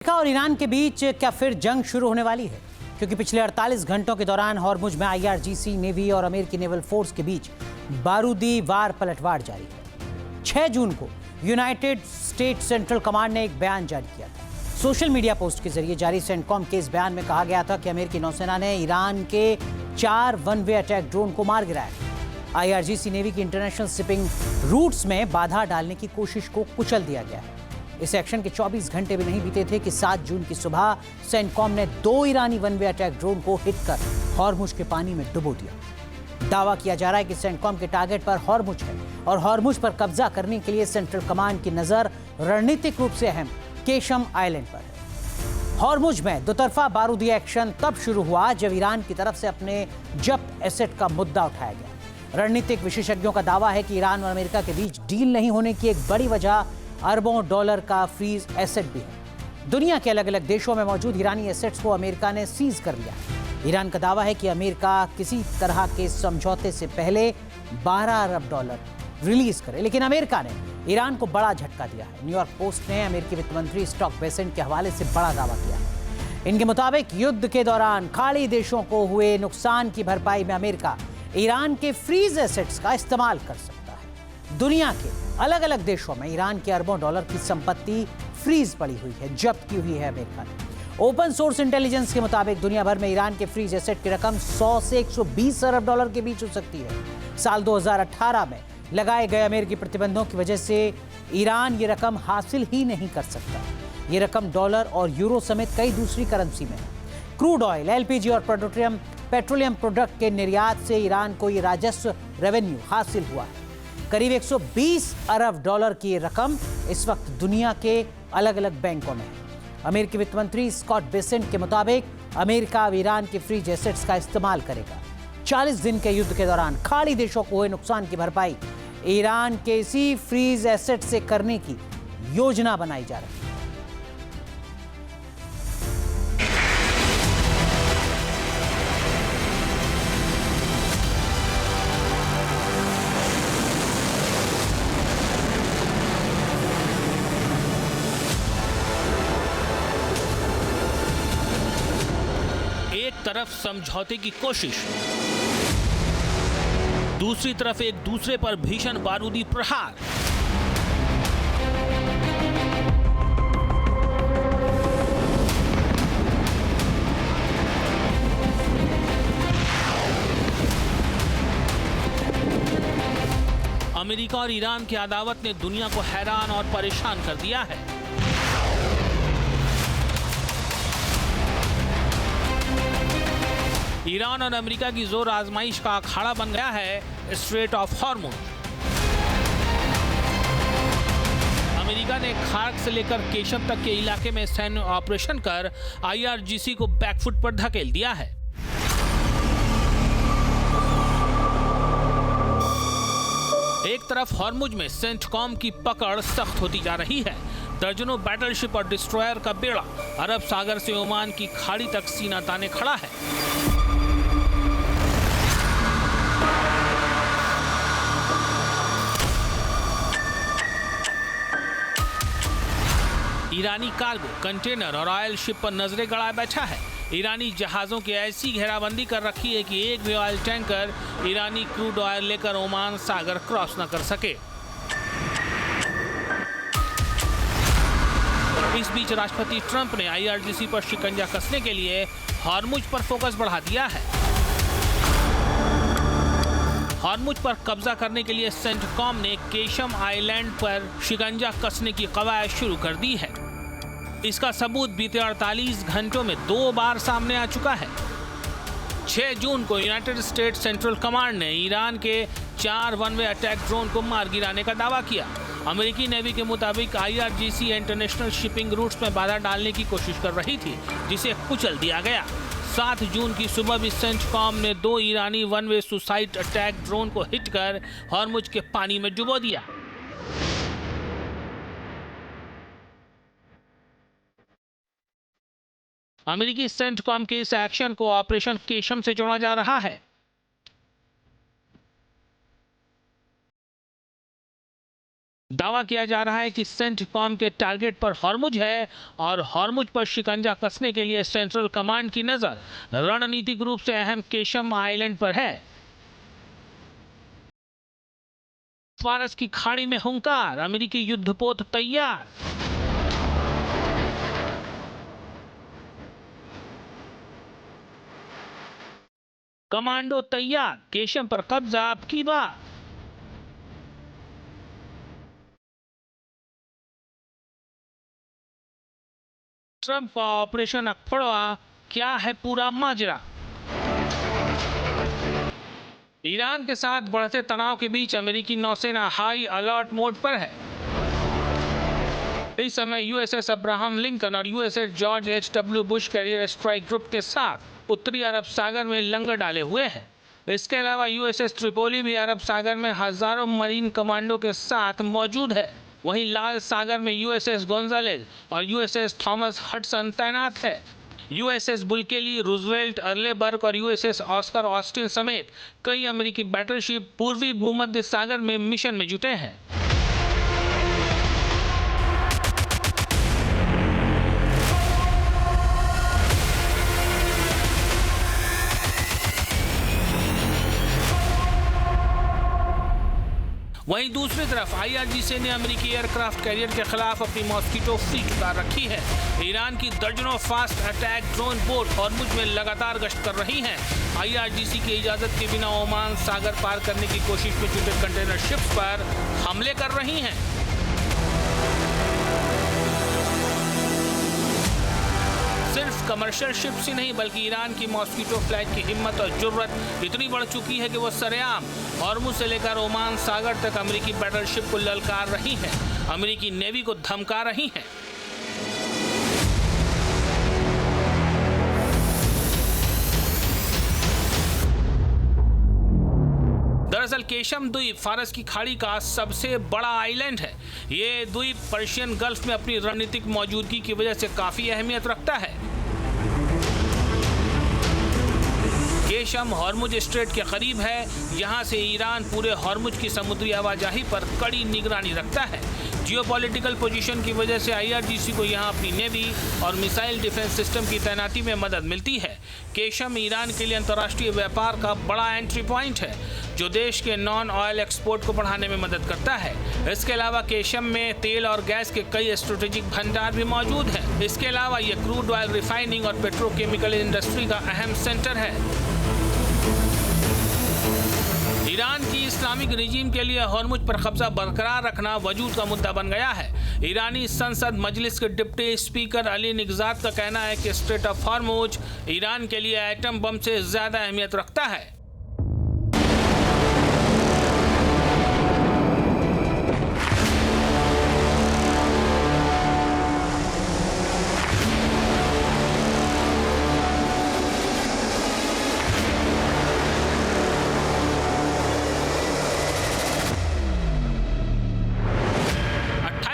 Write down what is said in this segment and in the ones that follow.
America और Iran के बीच क्या फिर जंग शुरू होने वाली है? क्योंकि पिछले 48 घंटों के दौरान हॉर्मुज में आईआरजीसी, नेवी और अमेरिकी नेवल फोर्स के बीच बारूदी वार पलटवार जारी है। 6 जून को यूनाइटेड स्टेट्स सेंट्रल कमांड ने एक बयान जारी किया था। सोशल मीडिया पोस्ट के जरिए जारी सेंटकॉम के इस बयान में कहा गया था कि अमेरिकी नौसेना ने ईरान के 4 वन वे अटैक ड्रोन को मार गिराया। आईआरजीसी नेवी की इंटरनेशनल शिपिंग रूट्स में बाधा डालने की कोशिश को कुचल दिया गया है। इस एक्शन के 24 घंटे भी नहीं बीते थे कि 7 जून की सुबह सेंटकॉम ने 2 ईरानी वन वे अटैक ड्रोन को हिट कर हॉर्मुज के पानी में डुबो दिया। दावा किया जा रहा है कि सेंटकॉम के टारगेट पर हॉर्मुज है और हॉर्मुज पर कब्जा करने के लिए सेंट्रल कमांड की नजर रणनीतिक रूप से अहम केशम आइलैंड पर है। हॉर्मुज में दोतरफा बारूदी एक्शन तब शुरू हुआ जब ईरान की तरफ से अपने जब्त एसेट का मुद्दा उठाया गया। रणनीतिक विशेषज्ञों का दावा है कि ईरान और अमेरिका के बीच डील नहीं होने की एक बड़ी वजह अरबों डॉलर का फ्रीज एसेट भी है। दुनिया के अलग अलग देशों में मौजूद ईरानी एसेट्स को अमेरिका ने सीज कर लिया है। ईरान का दावा है कि अमेरिका किसी तरह के समझौते से पहले 12 अरब डॉलर रिलीज करे, लेकिन अमेरिका ने ईरान को बड़ा झटका दिया है। न्यूयॉर्क पोस्ट ने अमेरिकी वित्त मंत्री स्कॉट बेसेंट के हवाले से बड़ा दावा किया है। इनके मुताबिक युद्ध के दौरान खाड़ी देशों को हुए नुकसान की भरपाई में अमेरिका ईरान के फ्रीज एसेट्स का इस्तेमाल कर सकता है। दुनिया के अलग अलग देशों में ईरान के अरबों डॉलर की संपत्ति फ्रीज पड़ी हुई है, जब्त की हुई है अमेरिका ने। ओपन सोर्स इंटेलिजेंस के मुताबिक दुनिया भर में ईरान के फ्रीज एसेट की रकम 100 से 120 अरब डॉलर के बीच हो सकती है। साल 2018 में लगाए गए अमेरिकी प्रतिबंधों की वजह से ईरान ये रकम हासिल ही नहीं कर सकता। ये रकम डॉलर और यूरो समेत कई दूसरी करेंसी में है। क्रूड ऑयल, एलपीजी और पेट्रोलियम प्रोडक्ट के निर्यात से ईरान को ये राजस्व रेवेन्यू हासिल हुआ है। करीब 120 अरब डॉलर की रकम इस वक्त दुनिया के अलग अलग बैंकों में है। अमेरिकी वित्त मंत्री स्कॉट बेसेंट के मुताबिक अमेरिका अब ईरान के फ्रीज एसेट्स का इस्तेमाल करेगा। 40 दिन के युद्ध के दौरान खाड़ी देशों को हुए नुकसान की भरपाई ईरान के इसी फ्रीज एसेट से करने की योजना बनाई जा रही है। एक तरफ समझौते की कोशिश, दूसरी तरफ एक दूसरे पर भीषण बारूदी प्रहार। अमेरिका और ईरान की अदावत ने दुनिया को हैरान और परेशान कर दिया है। ईरान और अमेरिका की जोर आजमाइश का अखाड़ा बन गया है स्ट्रेट ऑफ हॉर्मुज। अमेरिका ने खार्क से लेकर केशम तक के इलाके में सैन्य ऑपरेशन कर आईआरजीसी को बैकफुट पर धकेल दिया है। एक तरफ हॉर्मुज में सेंटकॉम की पकड़ सख्त होती जा रही है। दर्जनों बैटलशिप और डिस्ट्रॉयर का बेड़ा अरब सागर से ओमान की खाड़ी तक सीना ताने खड़ा है। ईरानी कार्गो, कंटेनर और ऑयल शिप पर नजरें गड़ाए बैठा है। ईरानी जहाजों की ऐसी घेराबंदी कर रखी है कि एक भी ऑयल टैंकर ईरानी क्रूड ऑयल लेकर ओमान सागर क्रॉस न कर सके। इस बीच राष्ट्रपति ट्रंप ने आईआरजीसी पर शिकंजा कसने के लिए हॉर्मुज पर फोकस बढ़ा दिया है। हॉर्मुज पर कब्जा करने के लिए सेंटकॉम ने केशम आइलैंड पर शिकंजा कसने की कवायद शुरू कर दी है। इसका सबूत बीते 48 घंटों में 2 बार सामने आ चुका है। 6 जून को यूनाइटेड स्टेट्स सेंट्रल कमांड ने ईरान के 4 वन वे अटैक ड्रोन को मार गिराने का दावा किया। अमेरिकी नेवी के मुताबिक आईआरजीसी इंटरनेशनल शिपिंग रूट्स में बाधा डालने की कोशिश कर रही थी, जिसे कुचल दिया गया। 7 जून की सुबह भी सेंटकॉम ने 2 ईरानी one way suicide attack drone को हिट कर हॉर्मुज के पानी में डुबो दिया। अमेरिकी सेंटकॉम के इस एक्शन को ऑपरेशन केशम से जोड़ा जा रहा है। दावा किया जा रहा है कि सेंटकॉम के टारगेट पर हॉर्मुज है और हॉर्मुज पर शिकंजा कसने के लिए सेंट्रल कमांड की नजर रणनीतिक रूप से अहम केशम आइलैंड पर है। फारस की खाड़ी में हुंकार, अमेरिकी युद्धपोत तैयार। कमांडो तैयार, केशम पर कब्जा अब की बात। ट्रंप का ऑपरेशन अखड़वा, क्या है पूरा माजरा? ईरान के साथ बढ़ते तनाव के बीच अमेरिकी नौसेना हाई अलर्ट मोड पर है। इस समय यूएसएस अब्राहम लिंकन और USS George H W. Bush carrier strike group के साथ उत्तरी अरब सागर में लंगर डाले हुए हैं। इसके अलावा यूएसएस ट्रिपोली भी अरब सागर में हजारों मरीन कमांडो के साथ मौजूद है। वहीं लाल सागर में यूएसएस गोंजालेज और यूएसएस थॉमस हडसन तैनात है। यूएसएस बुलकेली, रूजवेल्ट, अर्लेबर्ग और यूएसएस ऑस्कर ऑस्टिन समेत कई अमेरिकी बैटलशिप पूर्वी भूमध्य सागर में मिशन में जुटे हैं। वहीं दूसरी तरफ आईआरजीसी ने अमेरिकी एयरक्राफ्ट कैरियर के खिलाफ अपनी मॉस्किटो फ्लीट उतार रखी है। ईरान की दर्जनों fast attack drone boat Hormuz में लगातार गश्त कर रही हैं। आईआरजीसी की इजाजत के बिना ओमान सागर पार करने की कोशिश में जुटे कंटेनर शिप्स पर हमले कर रही हैं। सिर्फ कमर्शियल शिप्स ही नहीं बल्कि ईरान की मॉस्किटो फ्लाइट की हिम्मत और जुर्रत इतनी बढ़ चुकी है कि वो सरेआम हॉर्मुज से लेकर ओमान सागर तक अमेरिकी बैटलशिप को ललकार रही है, अमेरिकी नेवी को धमका रही है। दरअसल केशम द्वीप फारस की खाड़ी का सबसे बड़ा आइलैंड है। ये द्वीप पर्शियन गल्फ में अपनी रणनीतिक मौजूदगी की वजह से काफी अहमियत रखता है। केशम हॉर्मुज स्ट्रेट के करीब है। यहाँ से ईरान पूरे हॉर्मुज की समुद्री आवाजाही पर कड़ी निगरानी रखता है। जियोपॉलिटिकल पोजीशन की वजह से आईआरजीसी को यहाँ अपनी नेवी और मिसाइल डिफेंस सिस्टम की तैनाती में मदद मिलती है। केशम ईरान के लिए अंतर्राष्ट्रीय व्यापार का बड़ा एंट्री पॉइंट है, जो देश के नॉन ऑयल एक्सपोर्ट को बढ़ाने में मदद करता है। इसके अलावा केशम में तेल और गैस के कई स्ट्रेटेजिक भंडार भी मौजूद हैं। इसके अलावा ये क्रूड ऑयल रिफाइनिंग और पेट्रोकेमिकल इंडस्ट्री का अहम सेंटर है। ईरान की इस्लामिक रिजीम के लिए हॉर्मुज पर कब्जा बरकरार रखना वजूद का मुद्दा बन गया है। ईरानी संसद मजलिस के डिप्टी स्पीकर अली निगजात का कहना है कि स्ट्रेट ऑफ हॉर्मुज ईरान के लिए एटम बम से ज्यादा अहमियत रखता है।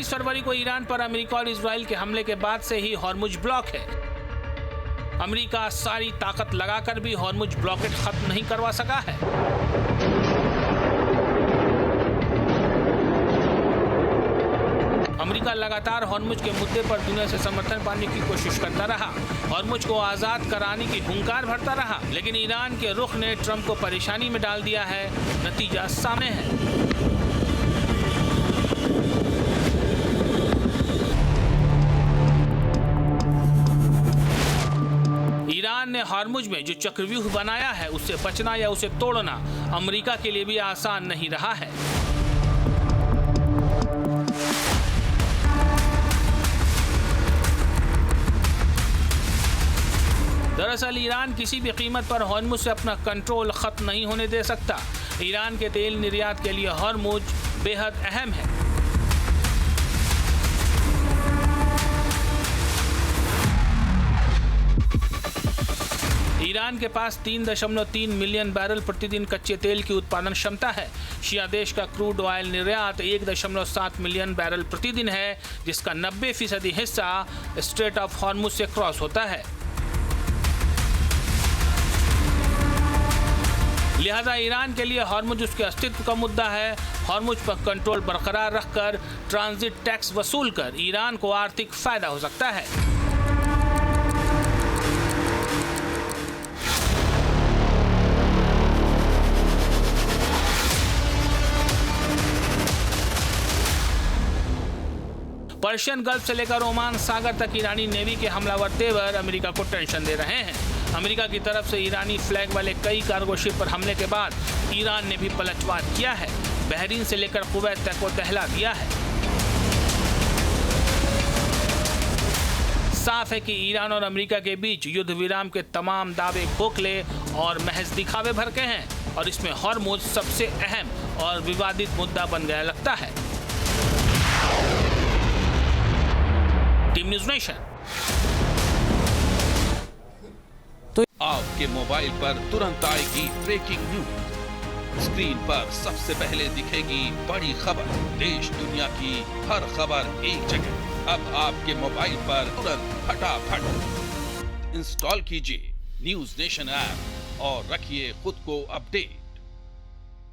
फरवरी को ईरान पर अमेरिका और इजराइल के हमले के बाद से ही हॉर्मुज ब्लॉक है। अमेरिका सारी ताकत लगाकर भी हॉर्मुज ब्लॉकेट खत्म नहीं करवा सका है। अमेरिका लगातार हॉर्मुज के मुद्दे पर दुनिया से समर्थन पाने की कोशिश करता रहा, हॉर्मुज को आजाद कराने की हुंकार भरता रहा, लेकिन ईरान के रुख ने ट्रंप को परेशानी में डाल दिया है। नतीजा सामने है। ईरान ने हॉर्मुज में जो चक्रव्यूह बनाया है उससे बचना या उसे तोड़ना अमेरिका के लिए भी आसान नहीं रहा है। दरअसल ईरान किसी भी कीमत पर हॉर्मुज से अपना कंट्रोल खत्म नहीं होने दे सकता। ईरान के तेल निर्यात के लिए हॉर्मुज बेहद अहम है। ईरान के पास 3.3 मिलियन बैरल प्रतिदिन कच्चे तेल की उत्पादन क्षमता है। शिया देश का क्रूड ऑयल निर्यात 1.7 मिलियन बैरल प्रतिदिन है, जिसका 90% हिस्सा स्ट्रेट ऑफ हॉर्मुज से क्रॉस होता है। लिहाजा ईरान के लिए हॉर्मुज उसके अस्तित्व का मुद्दा है। हॉर्मुज पर कंट्रोल बरकरार रखकर ट्रांजिट टैक्स वसूल कर ईरान को आर्थिक फायदा हो सकता है। पर्शियन गल्फ से लेकर ओमान सागर तक ईरानी नेवी के हमलावर तेवर अमेरिका को टेंशन दे रहे हैं। अमेरिका की तरफ से ईरानी फ्लैग वाले कई कार्गो शिप पर हमले के बाद ईरान ने भी पलटवार किया है। बहरीन से लेकर कुवैत तक को दहला दिया है। साफ है कि ईरान और अमेरिका के बीच युद्ध विराम के तमाम दावे खोखले और महज दिखावे भर के हैं और इसमें हॉर्मुज सबसे अहम और विवादित मुद्दा बन गया लगता है। Team news nation. तो आपके मोबाइल पर तुरंत आएगी ब्रेकिंग न्यूज। स्क्रीन पर सबसे पहले दिखेगी बड़ी खबर। देश दुनिया की हर खबर एक जगह। अब आपके मोबाइल पर तुरंत फटाफट इंस्टॉल कीजिए न्यूज़ नेशन ऐप और रखिए खुद को अपडेट।